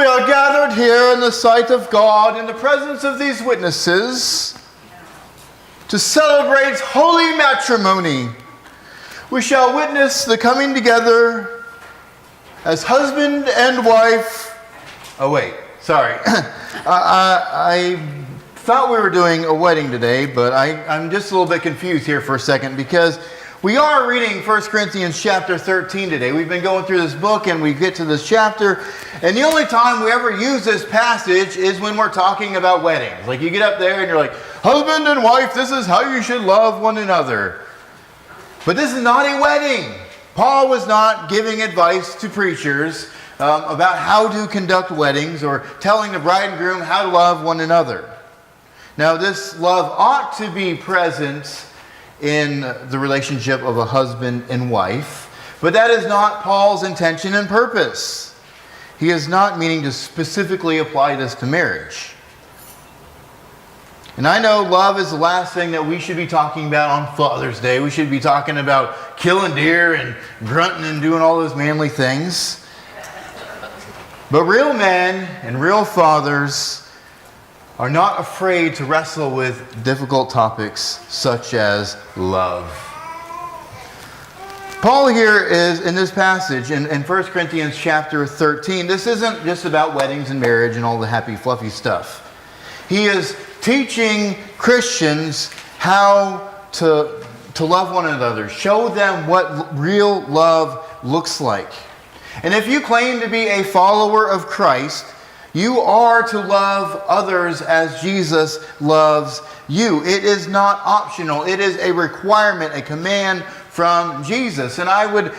we are gathered here in the sight of God, in the presence of these witnesses, to celebrate holy matrimony. We shall witness the coming together as husband and wife. Oh wait, sorry. I thought we were doing a wedding today, but I'm just a little bit confused here for a second because we are reading 1 Corinthians chapter 13 today. We've been going through this book and we get to this chapter, and the only time we ever use this passage is when we're talking about weddings. Like you get up there and you're like, husband and wife, this is how you should love one another. But this is not a wedding. Paul was not giving advice to preachers about how to conduct weddings or telling the bride and groom how to love one another. Now, this love ought to be present in the relationship of a husband and wife, but that is not Paul's intention and purpose. He is not meaning to specifically apply this to marriage. And I know love is the last thing that we should be talking about on Father's Day. We should be talking about killing deer and grunting and doing all those manly things. But real men and real fathers are not afraid to wrestle with difficult topics such as love. Paul here is, in this passage, in 1 Corinthians chapter 13, this isn't just about weddings and marriage and all the happy fluffy stuff. He is teaching Christians how to love one another, show them what real love looks like. And if you claim to be a follower of Christ, you are to love others as Jesus loves you. It is not optional. It is a requirement, a command from Jesus. And I would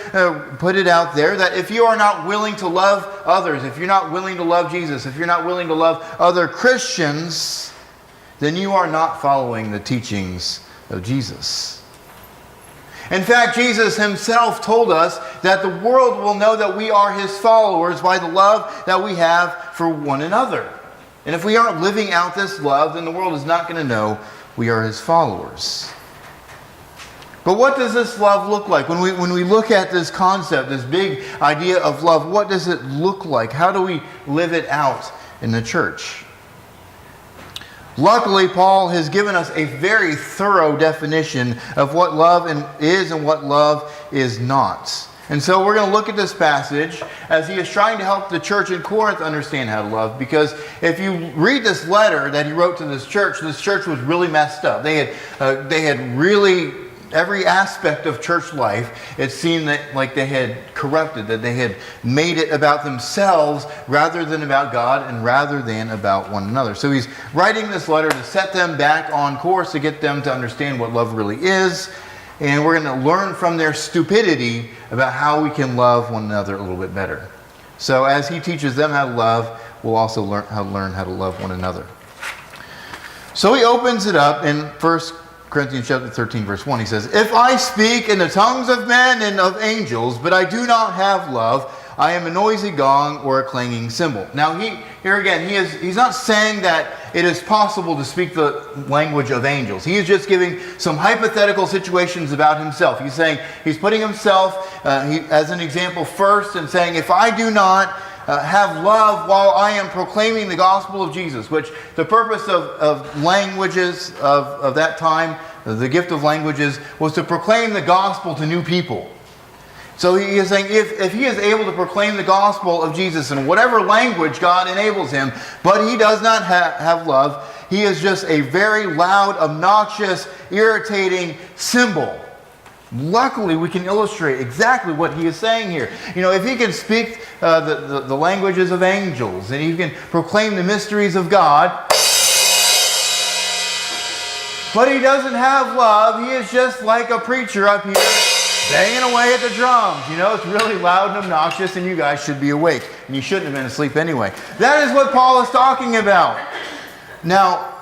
put it out there that if you are not willing to love others, if you're not willing to love Jesus, if you're not willing to love other Christians, then you are not following the teachings of Jesus. In fact, Jesus himself told us that the world will know that we are his followers by the love that we have for one another. And if we aren't living out this love, then the world is not going to know we are his followers. But what does this love look like? When we look at this concept, this big idea of love, what does it look like? How do we live it out in the church? Luckily, Paul has given us a very thorough definition of what love is and what love is not. And so we're going to look at this passage as he is trying to help the church in Corinth understand how to love. Because if you read this letter that he wrote to this church was really messed up. They had really, every aspect of church life, it seemed that like they had corrupted, that they had made it about themselves rather than about God and rather than about one another. So he's writing this letter to set them back on course, to get them to understand what love really is. And we're going to learn from their stupidity about how we can love one another a little bit better. So as he teaches them how to love, we'll also learn how to love one another. So he opens it up in 1 Corinthians chapter 13, verse 1. He says, "If I speak in the tongues of men and of angels, but I do not have love, I am a noisy gong or a clanging cymbal." Now, here again, he's not saying that it is possible to speak the language of angels. He is just giving some hypothetical situations about himself. He's saying, he's putting himself as an example first and saying, if I do not have love while I am proclaiming the gospel of Jesus, which the purpose of languages of that time, the gift of languages, was to proclaim the gospel to new people. So he is saying if he is able to proclaim the gospel of Jesus in whatever language God enables him, but he does not have love, he is just a very loud, obnoxious, irritating cymbal. Luckily, we can illustrate exactly what he is saying here. You know, if he can speak the languages of angels and he can proclaim the mysteries of God, but he doesn't have love, he is just like a preacher up here banging away at the drums. You know, it's really loud and obnoxious, and you guys should be awake. And you shouldn't have been asleep anyway. That is what Paul is talking about. Now,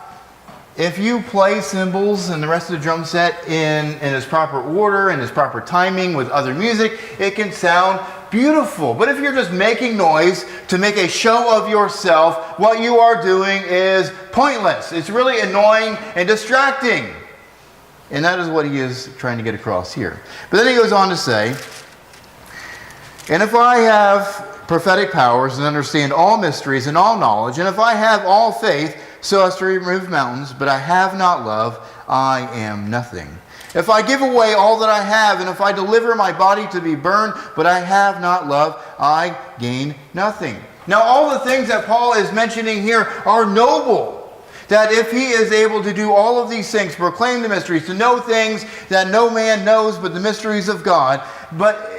if you play cymbals and the rest of the drum set in its proper order and its proper timing with other music, it can sound beautiful. But if you're just making noise to make a show of yourself, what you are doing is pointless. It's really annoying and distracting. And that is what he is trying to get across here. But then he goes on to say, and if I have prophetic powers and understand all mysteries and all knowledge, and if I have all faith so as to remove mountains, but I have not love, I am nothing. If I give away all that I have, and if I deliver my body to be burned, but I have not love, I gain nothing. Now, all the things that Paul is mentioning here are noble. That if he is able to do all of these things, proclaim the mysteries, to know things that no man knows but the mysteries of God,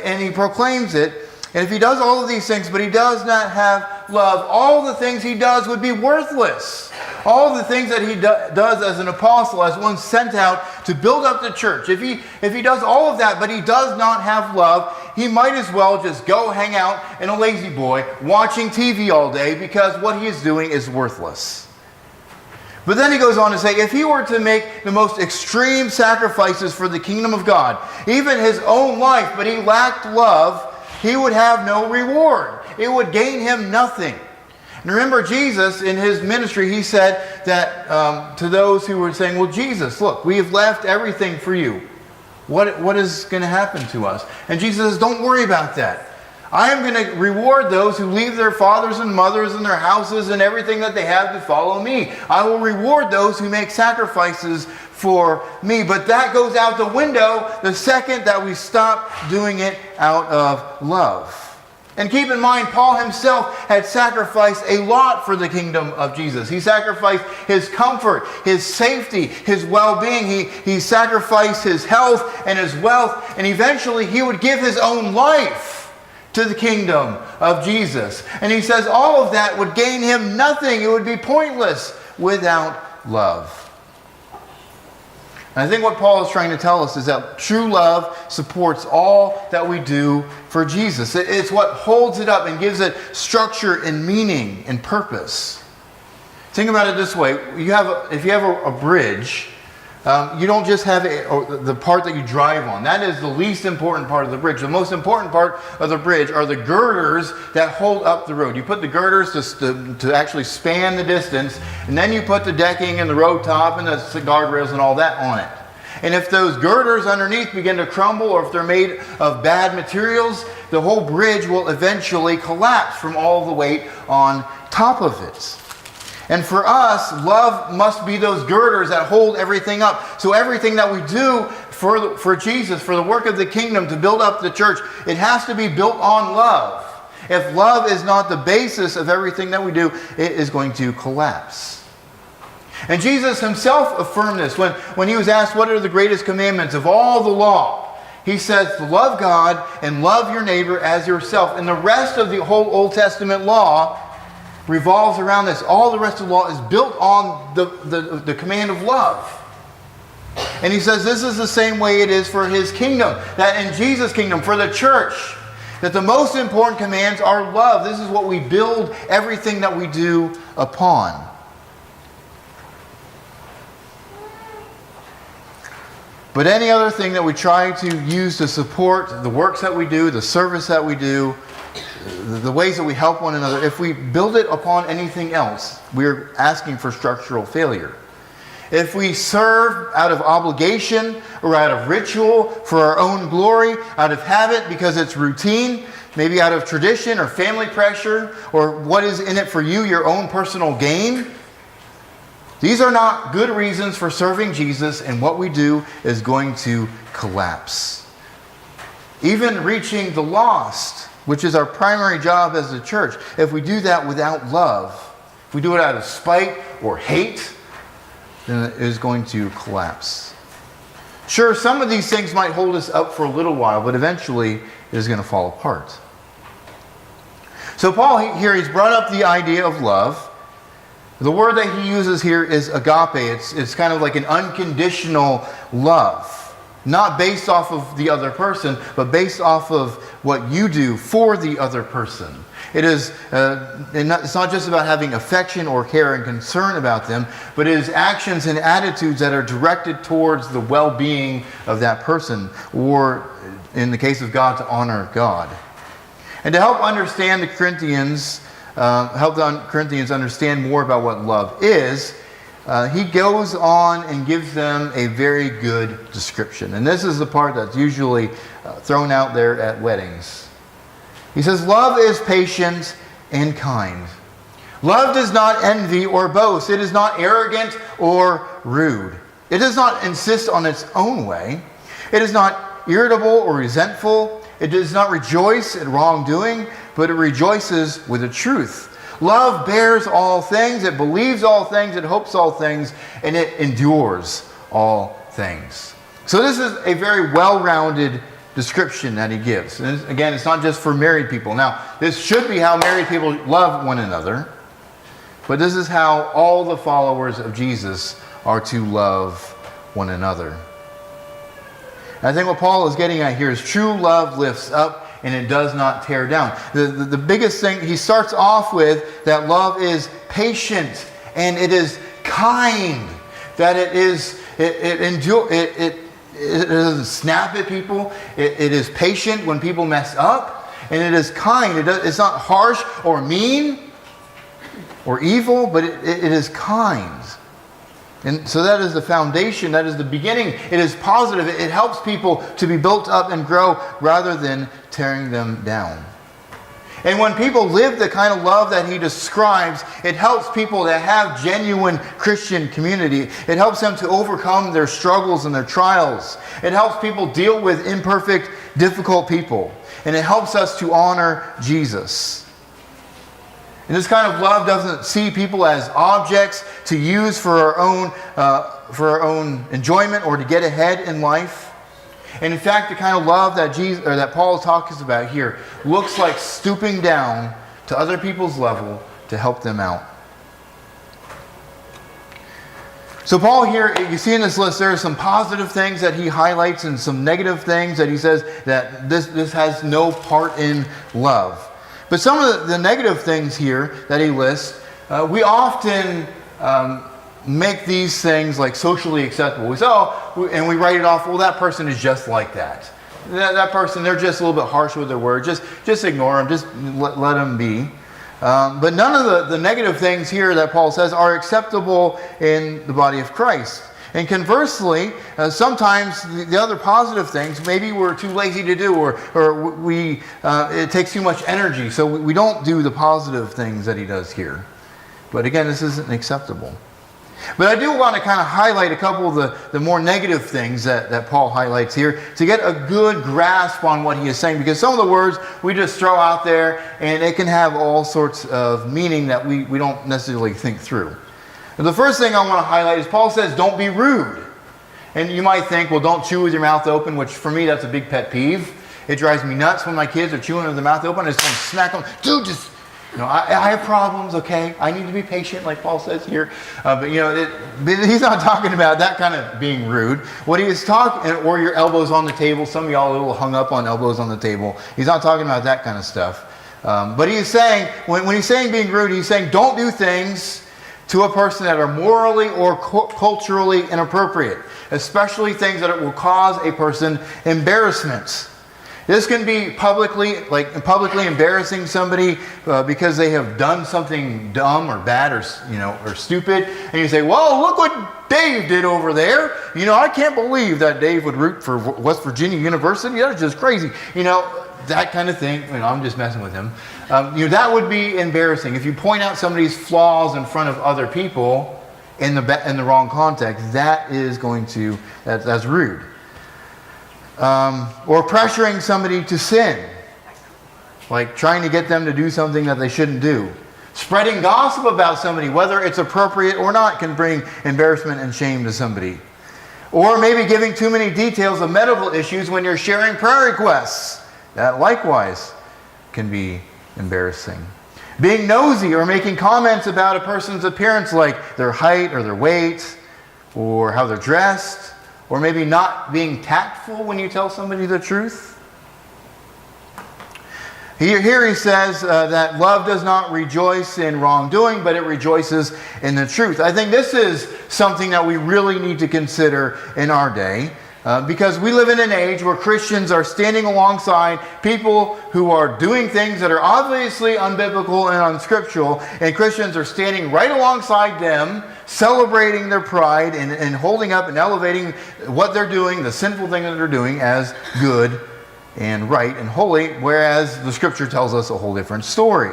and he proclaims it, and if he does all of these things, but he does not have love, all the things he does would be worthless. All the things that he does as an apostle, as one sent out to build up the church. If he does all of that, but he does not have love, he might as well just go hang out in a lazy boy, watching TV all day, because what he is doing is worthless. But then he goes on to say, if he were to make the most extreme sacrifices for the kingdom of God, even his own life, but he lacked love, he would have no reward. It would gain him nothing. And remember, Jesus, in his ministry, he said that to those who were saying, well, Jesus, look, we have left everything for you. What is going to happen to us? And Jesus says, don't worry about that. I am going to reward those who leave their fathers and mothers and their houses and everything that they have to follow me. I will reward those who make sacrifices for me. But that goes out the window the second that we stop doing it out of love. And keep in mind, Paul himself had sacrificed a lot for the kingdom of Jesus. He sacrificed his comfort, his safety, his well-being. He sacrificed his health and his wealth. And eventually he would give his own life to the kingdom of Jesus. And he says all of that would gain him nothing. It would be pointless without love. And I think what Paul is trying to tell us is that true love supports all that we do for Jesus. It's what holds it up and gives it structure and meaning and purpose. Think about it this way. If you have a bridge, you don't just have the part that you drive on. That is the least important part of the bridge. The most important part of the bridge are the girders that hold up the road. You put the girders to actually span the distance, and then you put the decking and the road top and the guardrails and all that on it. And if those girders underneath begin to crumble, or if they're made of bad materials, the whole bridge will eventually collapse from all the weight on top of it. And for us, love must be those girders that hold everything up. So everything that we do for Jesus, for the work of the kingdom, to build up the church, it has to be built on love. If love is not the basis of everything that we do, it is going to collapse. And Jesus himself affirmed this when he was asked, what are the greatest commandments of all the law? He says, love God and love your neighbor as yourself. And the rest of the whole Old Testament law revolves around this. All the rest of the law is built on the command of love. And he says this is the same way it is for his kingdom. That in Jesus' kingdom, for the church, that the most important commands are love. This is what we build everything that we do upon. But any other thing that we try to use to support the works that we do, the service that we do, the ways that we help one another, if we build it upon anything else, we're asking for structural failure. If we serve out of obligation or out of ritual for our own glory, out of habit because it's routine, maybe out of tradition or family pressure, or what is in it for you, your own personal gain, these are not good reasons for serving Jesus, and what we do is going to collapse. Even reaching the lost, which is our primary job as a church, if we do that without love, if we do it out of spite or hate, then it is going to collapse. Sure, some of these things might hold us up for a little while, but eventually it is going to fall apart. So Paul here, he's brought up the idea of love. The word that he uses here is agape. It's kind of like an unconditional love. Not based off of the other person, but based off of what you do for the other person. It's not just about having affection or care and concern about them, but it is actions and attitudes that are directed towards the well-being of that person, or in the case of God, to honor God. And to help understand the Corinthians, understand more about what love is, he goes on and gives them a very good description. And this is the part that's usually thrown out there at weddings. He says, love is patient and kind. Love does not envy or boast. It is not arrogant or rude. It does not insist on its own way. It is not irritable or resentful. It does not rejoice at wrongdoing, but it rejoices with the truth. Love bears all things. It believes all things. It hopes all things. And it endures all things. So this is a very well-rounded description that he gives. And again, it's not just for married people. Now, this should be how married people love one another. But this is how all the followers of Jesus are to love one another. And I think what Paul is getting at here is true love lifts up and it does not tear down. The biggest thing, he starts off with that love is patient and it is kind. That it doesn't snap at people. It is patient when people mess up. And it is kind. It's not harsh or mean or evil, but it is kind. And so that is the foundation. That is the beginning. It is positive. It helps people to be built up and grow rather than tearing them down. And when people live the kind of love that he describes, it helps people to have genuine Christian community. It helps them to overcome their struggles and their trials. It helps people deal with imperfect, difficult people. And it helps us to honor Jesus. And this kind of love doesn't see people as objects to use for our own enjoyment or to get ahead in life. And in fact, the kind of love that Paul talks about here looks like stooping down to other people's level to help them out. So Paul here, you see in this list, there are some positive things that he highlights and some negative things that he says that this has no part in love. But some of the negative things here that he lists, we often make these things like socially acceptable. We say, and we write it off, well, that person is just like that. That person, they're just a little bit harsh with their words. Just ignore them. Just let them be. But none of the negative things here that Paul says are acceptable in the body of Christ. And conversely, sometimes the other positive things, maybe we're too lazy to do, or it takes too much energy, so we don't do the positive things that he does here. But again, this isn't acceptable. But I do want to kind of highlight a couple of the more negative things that Paul highlights here to get a good grasp on what he is saying. Because some of the words we just throw out there and it can have all sorts of meaning that we don't necessarily think through. And the first thing I want to highlight is Paul says, don't be rude. And you might think, well, don't chew with your mouth open, which for me, that's a big pet peeve. It drives me nuts when my kids are chewing with their mouth open. I just want to smack them. Dude, I have problems, okay? I need to be patient, like Paul says here. But he's not talking about that kind of being rude. What he is talking, or your elbows on the table. Some of y'all are a little hung up on elbows on the table. He's not talking about that kind of stuff. But he's saying, when he's saying being rude, he's saying don't do things to a person that are morally or culturally inappropriate, especially things that will cause a person embarrassment. This can be publicly embarrassing somebody because they have done something dumb or bad or stupid, and you say, "Well, look what Dave did over there. I can't believe that Dave would root for West Virginia University. That's just crazy." That kind of thing. I'm just messing with him. That would be embarrassing if you point out somebody's flaws in front of other people in the wrong context. That's rude. Or pressuring somebody to sin, like trying to get them to do something that they shouldn't do. Spreading gossip about somebody, whether it's appropriate or not, can bring embarrassment and shame to somebody. Or maybe giving too many details of medical issues when you're sharing prayer requests. That likewise can be embarrassing. Being nosy or making comments about a person's appearance, like their height or their weight or how they're dressed. Or maybe not being tactful when you tell somebody the truth. Here he says that love does not rejoice in wrongdoing, but it rejoices in the truth. I think this is something that we really need to consider in our day. Because we live in an age where Christians are standing alongside people who are doing things that are obviously unbiblical and unscriptural, and Christians are standing right alongside them, celebrating their pride and holding up and elevating what they're doing, the sinful thing that they're doing, as good and right and holy, whereas the Scripture tells us a whole different story.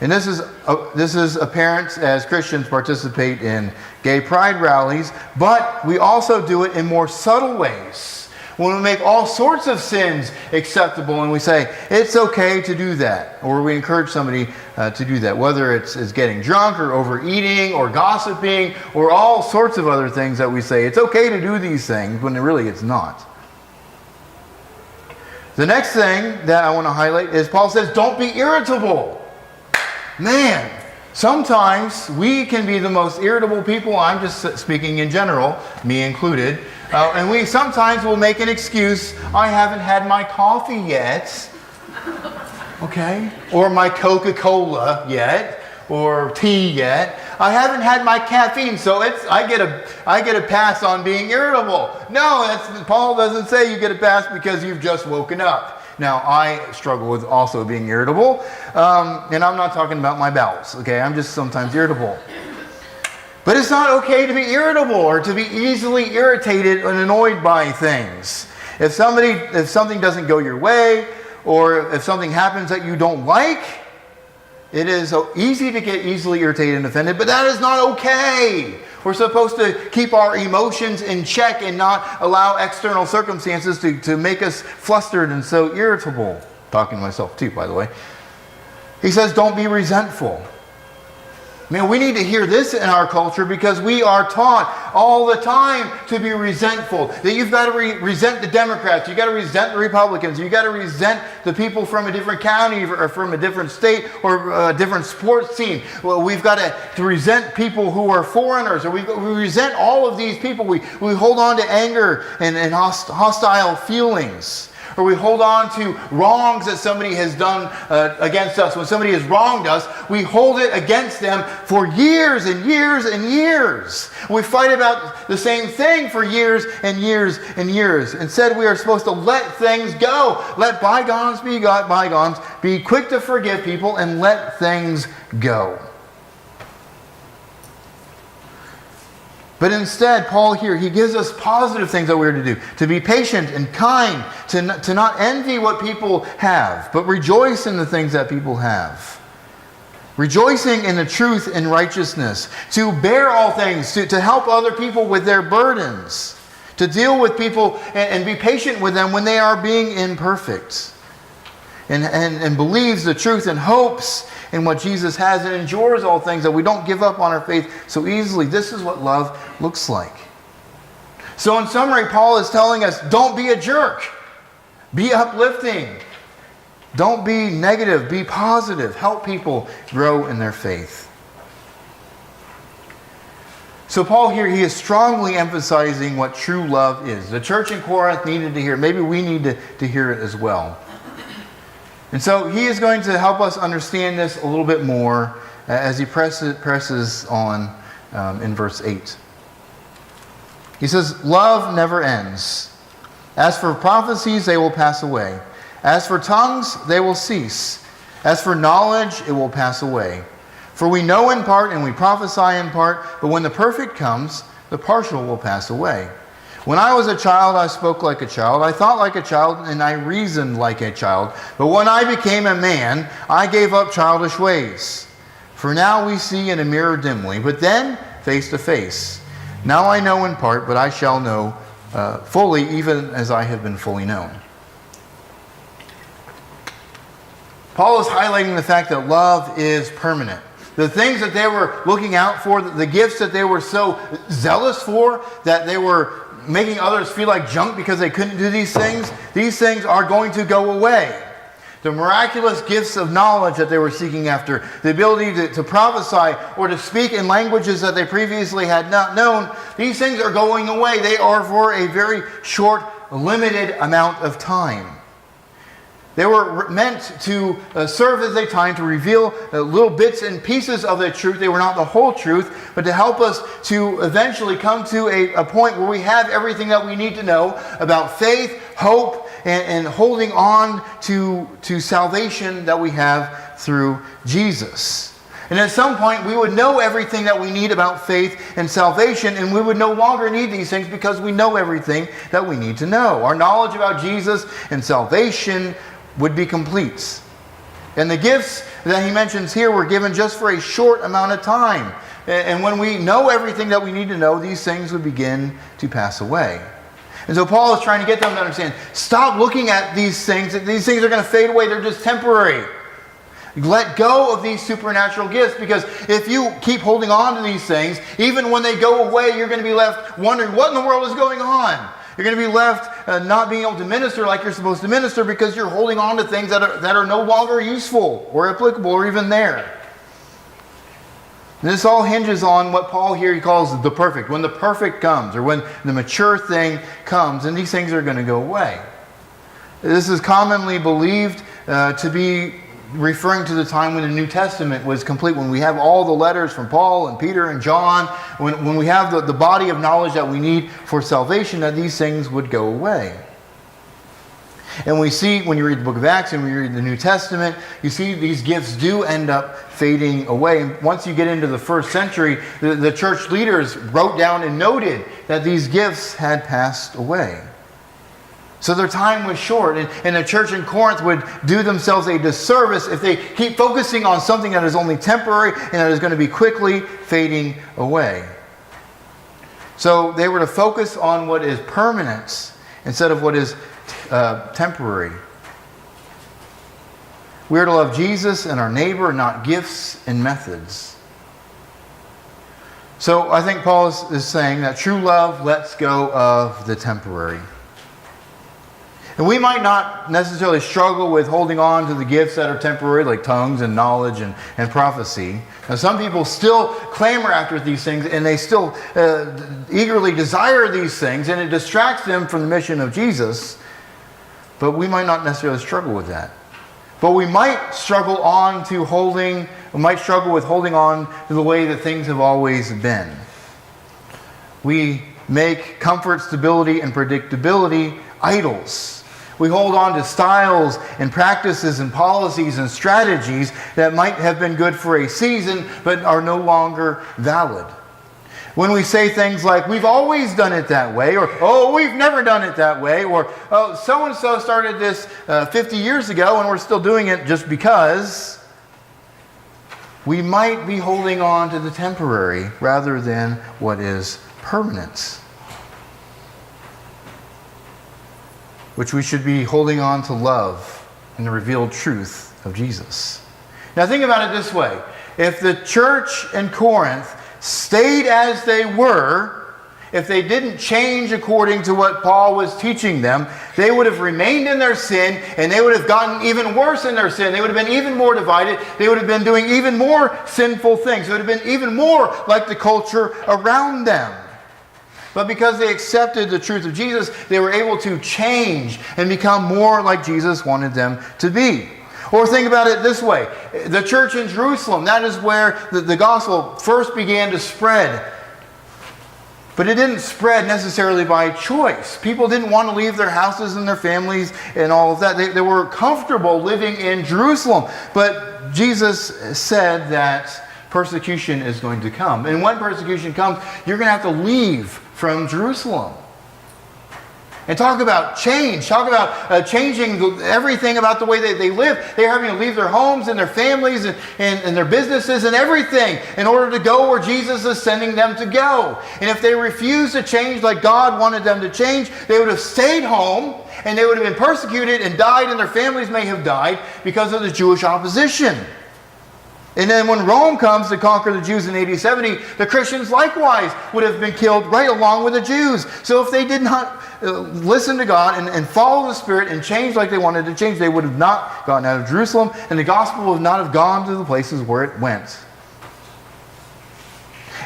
And this is apparent as Christians participate in gay pride rallies, but we also do it in more subtle ways. When we make all sorts of sins acceptable and we say, it's okay to do that, or we encourage somebody to do that, whether it's getting drunk or overeating or gossiping or all sorts of other things that we say, it's okay to do these things when really it's not. The next thing that I want to highlight is Paul says, don't be irritable. Man, sometimes we can be the most irritable people. I'm just speaking in general, me included. And we sometimes will make an excuse, I haven't had my coffee yet. Okay? Or my Coca-Cola yet. Or tea yet. I haven't had my caffeine, so I get a pass on being irritable. No, Paul doesn't say you get a pass because you've just woken up. Now, I struggle with also being irritable, and I'm not talking about my bowels, okay? I'm just sometimes irritable. But it's not okay to be irritable or to be easily irritated and annoyed by things. If something doesn't go your way, or if something happens that you don't like, it is so easy to get easily irritated and offended, but that is not okay. We're supposed to keep our emotions in check and not allow external circumstances to make us flustered and so irritable. Talking to myself too, by the way. He says, don't be resentful. Man, we need to hear this in our culture because we are taught all the time to be resentful. That you've got to resent the Democrats, you've got to resent the Republicans, you've got to resent the people from a different county or from a different state or a different sports team. Well, we've got to resent people who are foreigners, or we resent all of these people. We hold on to anger and hostile feelings. Or we hold on to wrongs that somebody has done against us. When somebody has wronged us, we hold it against them for years and years and years. We fight about the same thing for years and years and years. Instead, we are supposed to let things go. Let bygones be bygones. Be quick to forgive people and let things go. But instead, Paul here, he gives us positive things that we're to do. To be patient and kind. To not envy what people have, but rejoice in the things that people have. Rejoicing in the truth and righteousness. To bear all things. To help other people with their burdens. To deal with people and be patient with them when they are being imperfect. And believes the truth and hopes in what Jesus has and endures all things, that we don't give up on our faith so easily. This is what love looks like. So in summary, Paul is telling us, don't be a jerk. Be uplifting. Don't be negative. Be positive. Help people grow in their faith. So Paul here, he is strongly emphasizing what true love is. The church in Corinth needed to hear it. Maybe we need to hear it as well. And so he is going to help us understand this a little bit more as he presses on in verse 8. He says, love never ends. As for prophecies, they will pass away. As for tongues, they will cease. As for knowledge, it will pass away. For we know in part and we prophesy in part, but when the perfect comes, the partial will pass away. When I was a child, I spoke like a child. I thought like a child, and I reasoned like a child. But when I became a man, I gave up childish ways. For now we see in a mirror dimly, but then face to face. Now I know in part, but I shall know fully, even as I have been fully known. Paul is highlighting the fact that love is permanent. The things that they were looking out for, the gifts that they were so zealous for, that they were making others feel like junk because they couldn't do these things are going to go away. The miraculous gifts of knowledge that they were seeking after, the ability to prophesy or to speak in languages that they previously had not known, these things are going away. They are for a very short, limited amount of time. They were meant to serve as a time to reveal little bits and pieces of the truth. They were not the whole truth, but to help us to eventually come to a point where we have everything that we need to know about faith, hope, and holding on to salvation that we have through Jesus. And at some point, we would know everything that we need about faith and salvation, and we would no longer need these things because we know everything that we need to know. Our knowledge about Jesus and salvation would be complete. And the gifts that he mentions here were given just for a short amount of time. And when we know everything that we need to know, these things would begin to pass away. And so Paul is trying to get them to understand, stop looking at these things. These things are going to fade away. They're just temporary. Let go of these supernatural gifts, because if you keep holding on to these things, even when they go away, you're going to be left wondering what in the world is going on. You're going to be left not being able to minister like you're supposed to minister because you're holding on to things that are no longer useful or applicable or even there. And this all hinges on what Paul here he calls the perfect. When the perfect comes, or when the mature thing comes, and these things are going to go away. This is commonly believed to be referring to the time when the New Testament was complete, when we have all the letters from Paul and Peter and John, when we have the body of knowledge that we need for salvation, that these things would go away. And we see, when you read the book of Acts and when you read the New Testament, you see these gifts do end up fading away. And once you get into the first century, the church leaders wrote down and noted that these gifts had passed away. So their time was short, and the church in Corinth would do themselves a disservice if they keep focusing on something that is only temporary and that is going to be quickly fading away. So they were to focus on what is permanent instead of what is temporary. We are to love Jesus and our neighbor, not gifts and methods. So I think Paul is saying that true love lets go of the temporary. And we might not necessarily struggle with holding on to the gifts that are temporary, like tongues and knowledge and prophecy. Now, some people still clamor after these things, and they still eagerly desire these things, and it distracts them from the mission of Jesus. But we might not necessarily struggle with that. But we might struggle with holding on to the way that things have always been. We make comfort, stability, and predictability idols. We hold on to styles and practices and policies and strategies that might have been good for a season but are no longer valid. When we say things like, we've always done it that way, or, oh, we've never done it that way, or, oh, so-and-so started this 50 years ago and we're still doing it just because, we might be holding on to the temporary rather than what is permanent. Which we should be holding on to love and the revealed truth of Jesus. Now think about it this way. If the church in Corinth stayed as they were, if they didn't change according to what Paul was teaching them, they would have remained in their sin, and they would have gotten even worse in their sin. They would have been even more divided. They would have been doing even more sinful things. It would have been even more like the culture around them. But because they accepted the truth of Jesus, they were able to change and become more like Jesus wanted them to be. Or think about it this way. The church in Jerusalem, that is where the gospel first began to spread. But it didn't spread necessarily by choice. People didn't want to leave their houses and their families and all of that. They were comfortable living in Jerusalem. But Jesus said that persecution is going to come. And when persecution comes, you're going to have to leave from Jerusalem. And talk about change. Talk about changing everything about the way they live. They're having to leave their homes and their families and their businesses and everything in order to go where Jesus is sending them to go. And if they refused to change like God wanted them to change, they would have stayed home and they would have been persecuted and died, and their families may have died because of the Jewish opposition. And then when Rome comes to conquer the Jews in AD 70, the Christians likewise would have been killed right along with the Jews. So if they did not listen to God and follow the Spirit and change like they wanted to change, they would have not gotten out of Jerusalem, and the gospel would not have gone to the places where it went.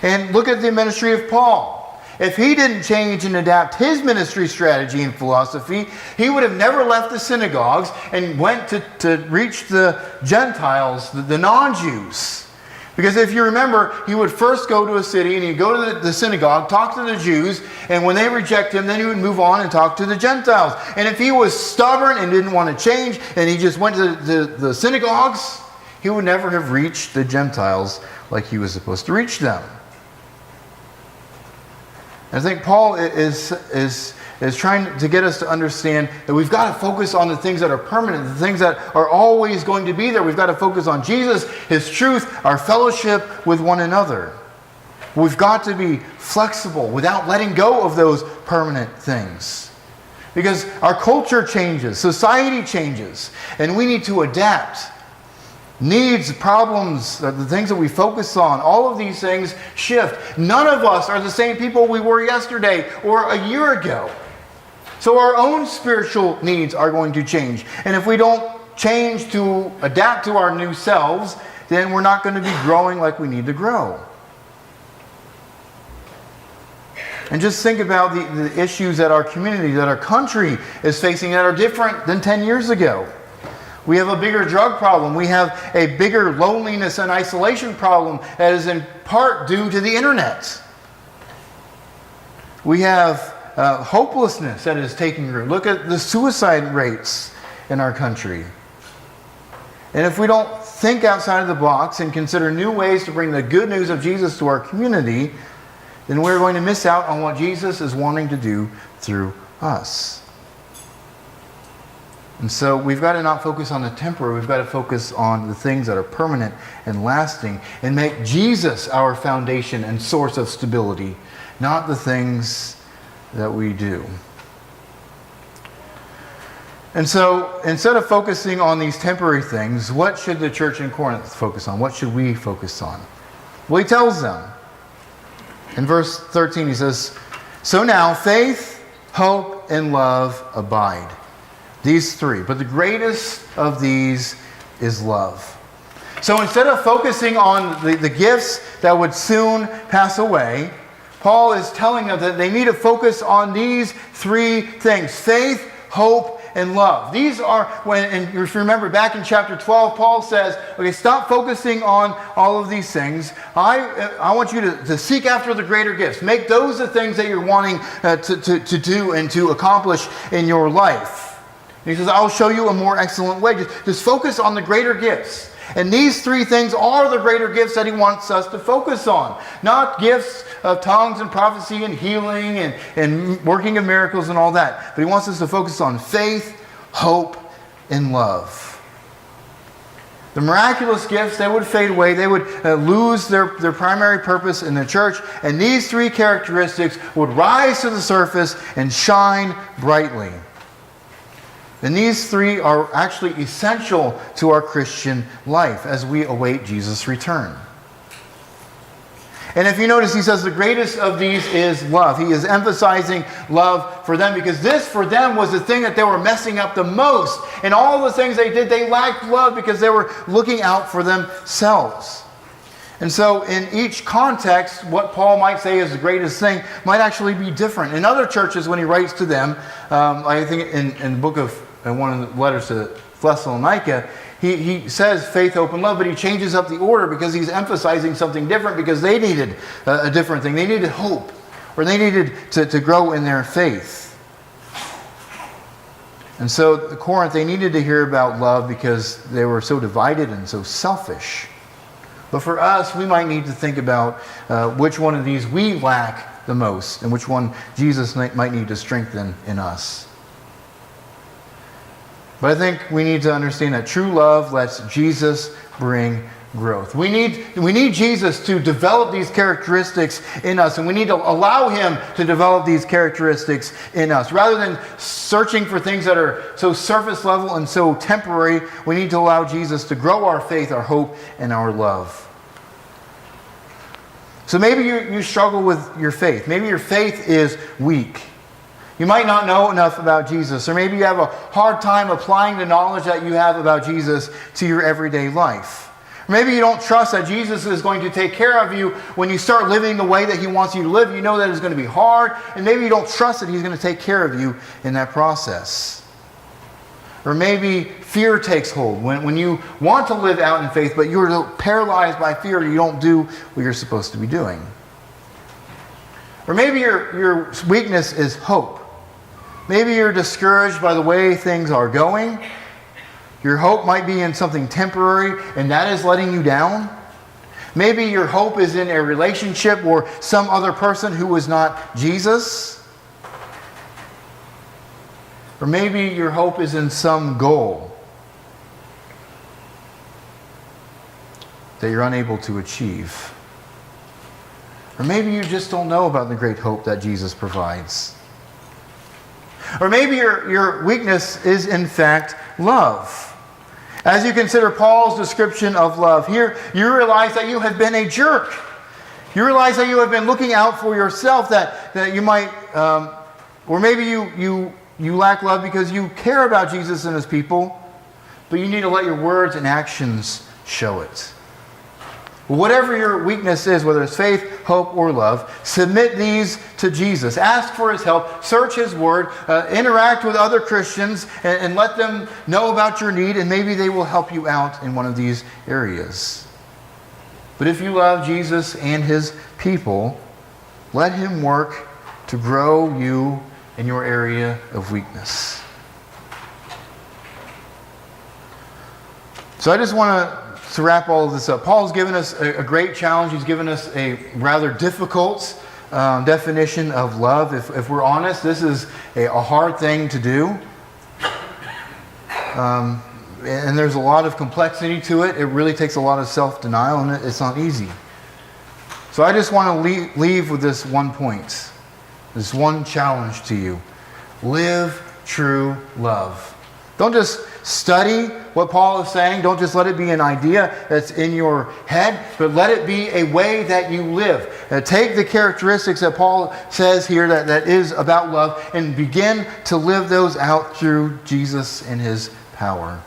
And look at the ministry of Paul. If he didn't change and adapt his ministry strategy and philosophy, he would have never left the synagogues and went to reach the Gentiles, the non-Jews. Because if you remember, he would first go to a city and he'd go to the synagogue, talk to the Jews, and when they reject him, then he would move on and talk to the Gentiles. And if he was stubborn and didn't want to change, and he just went to the synagogues, he would never have reached the Gentiles like he was supposed to reach them. I think Paul is trying to get us to understand that we've got to focus on the things that are permanent, the things that are always going to be there. We've got to focus on Jesus, his truth, our fellowship with one another. We've got to be flexible without letting go of those permanent things. Because our culture changes, society changes, and we need to adapt. Needs, problems, the things that we focus on, all of these things shift. None of us are the same people we were yesterday or a year ago. So our own spiritual needs are going to change. And if we don't change to adapt to our new selves, then we're not going to be growing like we need to grow. And just think about the issues that our community, that our country is facing that are different than 10 years ago. We have a bigger drug problem. We have a bigger loneliness and isolation problem that is in part due to the internet. We have hopelessness that is taking root. Look at the suicide rates in our country. And if we don't think outside of the box and consider new ways to bring the good news of Jesus to our community, then we're going to miss out on what Jesus is wanting to do through us. And so we've got to not focus on the temporary. We've got to focus on the things that are permanent and lasting and make Jesus our foundation and source of stability, not the things that we do. And so instead of focusing on these temporary things, what should the church in Corinth focus on? What should we focus on? Well, he tells them. In verse 13 he says, "So now faith, hope, and love abide. These three. But the greatest of these is love." So instead of focusing on the gifts that would soon pass away, Paul is telling them that they need to focus on these three things: faith, hope, and love. These are, and if you remember back in chapter 12, Paul says, okay, stop focusing on all of these things. I want you to seek after the greater gifts. Make those the things that you're wanting to do and to accomplish in your life. And he says, I'll show you a more excellent way. Just focus on the greater gifts. And these three things are the greater gifts that he wants us to focus on. Not gifts of tongues and prophecy and healing and working of miracles and all that. But he wants us to focus on faith, hope, and love. The miraculous gifts, they would fade away. They would lose their primary purpose in the church. And these three characteristics would rise to the surface and shine brightly. And these three are actually essential to our Christian life as we await Jesus' return. And if you notice, he says the greatest of these is love. He is emphasizing love for them because this for them was the thing that they were messing up the most. And all the things they did, they lacked love because they were looking out for themselves. And so in each context, what Paul might say is the greatest thing might actually be different. In other churches, when he writes to them, I think in the book of one of the letters to Thessalonica, he says faith, hope, and love, but he changes up the order because he's emphasizing something different because they needed a different thing. They needed hope, or they needed to grow in their faith. And so Corinth, they needed to hear about love because they were so divided and so selfish. But for us, we might need to think about which one of these we lack the most and which one Jesus might need to strengthen in us. But I think we need to understand that true love lets Jesus bring growth. We need Jesus to develop these characteristics in us, and we need to allow him to develop these characteristics in us. Rather than searching for things that are so surface level and so temporary, we need to allow Jesus to grow our faith, our hope, and our love. So maybe you struggle with your faith. Maybe your faith is weak. You might not know enough about Jesus, or maybe you have a hard time applying the knowledge that you have about Jesus to your everyday life. Or maybe you don't trust that Jesus is going to take care of you when you start living the way that he wants you to live. You know that it's going to be hard, and maybe you don't trust that he's going to take care of you in that process. Or maybe fear takes hold when you want to live out in faith, but you're paralyzed by fear, you don't do what you're supposed to be doing. Or maybe your weakness is hope. Maybe you're discouraged by the way things are going. Your hope might be in something temporary, and that is letting you down. Maybe your hope is in a relationship or some other person who is not Jesus. Or maybe your hope is in some goal that you're unable to achieve. Or maybe you just don't know about the great hope that Jesus provides. Or maybe your weakness is in fact love. As you consider Paul's description of love here, you realize that you have been a jerk. You realize that you have been looking out for yourself, that you might, or maybe you lack love because you care about Jesus and his people, but you need to let your words and actions show it. Whatever your weakness is, whether it's faith, hope, or love, submit these to Jesus. Ask for his help. Search his word. Interact with other Christians and let them know about your need, and maybe they will help you out in one of these areas. But if you love Jesus and his people, let him work to grow you in your area of weakness. So I just want to wrap all of this up. Paul's given us a great challenge. He's given us a rather difficult definition of love. If we're honest, this is a hard thing to do. And there's a lot of complexity to it. It really takes a lot of self-denial, and it's not easy. So I just want to leave with this one point, this one challenge to you. Live true love. Don't just study what Paul is saying. Don't just let it be an idea that's in your head, but let it be a way that you live. Take the characteristics that Paul says here that is about love and begin to live those out through Jesus and his power.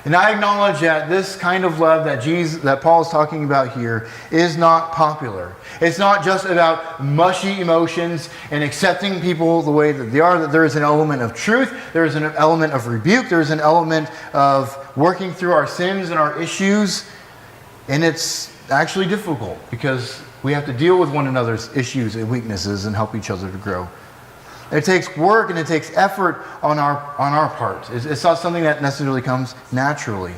And I acknowledge that this kind of love that Paul is talking about here is not popular. It's not just about mushy emotions and accepting people the way that they are. That there is an element of truth. There is an element of rebuke. There is an element of working through our sins and our issues. And it's actually difficult because we have to deal with one another's issues and weaknesses and help each other to grow. It takes work and it takes effort on our part. It's not something that necessarily comes naturally.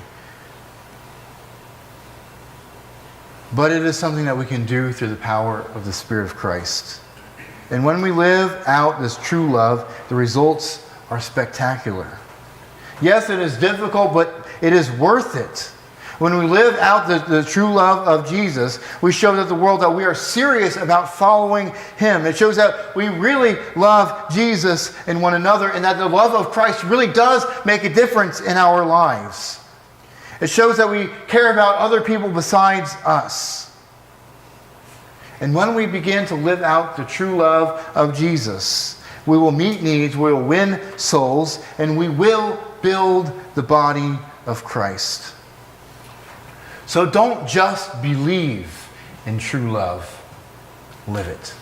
But it is something that we can do through the power of the Spirit of Christ. And when we live out this true love, the results are spectacular. Yes, it is difficult, but it is worth it. When we live out the true love of Jesus, we show that the world that we are serious about following him. It shows that we really love Jesus and one another, and that the love of Christ really does make a difference in our lives. It shows that we care about other people besides us. And when we begin to live out the true love of Jesus, we will meet needs, we will win souls, and we will build the body of Christ. So don't just believe in true love, live it.